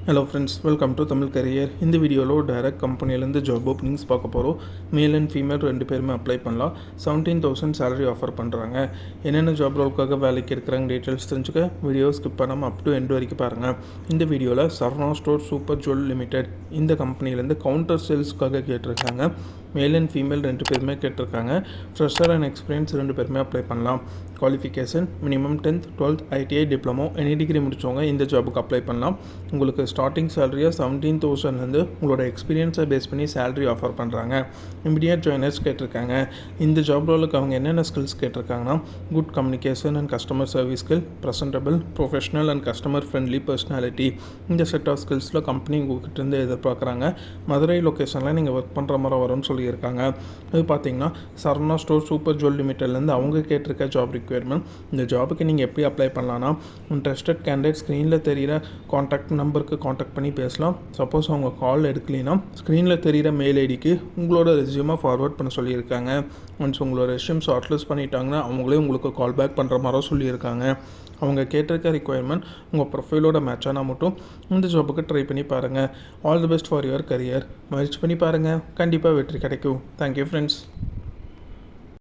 Hello friends, welcome to Tamil Career. இந்த வீடியோவில் direct கம்பெனிலேருந்து ஜாப் ஓப்பனிங்ஸ் பார்க்க போகிறோம். மேல் அண்ட் ஃபீமேல் ரெண்டு பேருமே அப்ளை பண்ணலாம். 17,000 சேலரி ஆஃபர் பண்ணுறாங்க. என்னென்ன ஜாப் ரோலுக்காக வேலைக்கு இருக்கிறாங்க டீட்டெயில்ஸ் தெரிஞ்சுக்க வீடியோ ஸ்கிப் பண்ணாமல் அப் டு எண்ட் வரைக்கும் பாருங்கள். இந்த வீடியோவில் Saravana store super jewel limited இந்த கம்பெனிலேருந்து கவுண்டர் சேல்ஸ்க்காக கேட்டிருக்காங்க. மேல் அண்ட் ஃபீமேல் ரெண்டு பேருமே கேட்டிருக்காங்க. ஃப்ரெஷர் அண்ட் எக்ஸ்பீரியன்ஸ் ரெண்டு பேருமே அப்ளை பண்ணலாம். Qualification minimum 10th 12th ITI diploma any degree முடித்தவங்க இந்த ஜாபுக்கு அப்ளை பண்ணலாம். உங்களுக்கு ஸ்டார்டிங் சேலரியாக 17,000லேருந்து உங்களோட எக்ஸ்பீரியன்ஸை பேஸ் பண்ணி சேலரி ஆஃபர் பண்ணுறாங்க. இமிடியேட் ஜாயினர்ஸ் கேட்டிருக்காங்க. இந்த ஜாப் ரோலுக்கு அவங்க என்னென்ன ஸ்கில்ஸ் கேட்டிருக்காங்கன்னா good communication and customer service skill, presentable, professional and customer friendly personality. இந்த செட் ஆஃப் ஸ்கில்ஸில் கம்பெனி உங்கள்கிட்ட எதிர்பார்க்குறாங்க. மதுரை லொக்கேஷனில் நீங்கள் ஒர்க் பண்ணுற மாதிரி வரும்னு சொல்லியிருக்காங்க. இது பார்த்தீங்கன்னா சரவணா ஸ்டோர் சூப்பர் ஜுவல் லிமிடெட்லேருந்து அவங்க கேட்டிருக்க ஜாப் ரிக்வயர்மெண்ட். இந்த ஜாபுக்கு நீங்கள் எப்படி அப்ளை பண்ணலான்னா இன்ட்ரெஸ்டட் கேண்டிடேட் ஸ்க்ரீனில் தெரிகிற காண்டாக்ட் நம்பருக்கு காண்டாக்ட் பண்ணி பேசலாம். சப்போஸ் அவங்க கால் எடுக்கலைன்னா ஸ்க்ரீனில் தெரிகிற மெயில் ஐடிக்கு உங்களோட ரெஸ்யூமை ஃபார்வர்ட் பண்ண சொல்லியிருக்காங்க. ஒன்ஸ் உங்களோட ரெஸ்யூம் ஷார்ட்லிஸ்ட் பண்ணிட்டாங்கன்னா அவங்களே உங்களுக்கு கால் பேக் பண்ணுற மாதிரி சொல்லியிருக்காங்க. அவங்க கேட்டிருக்க ரிக்வயர்மெண்ட் உங்கள் ப்ரொஃபைலோட மேட்சானா மட்டும் இந்த ஜாபுக்கு ட்ரை பண்ணி பாருங்கள். All the best for your career. முயற்சி பண்ணி பாருங்கள், கண்டிப்பாக வெற்றி கிடைக்கும். Thank you friends.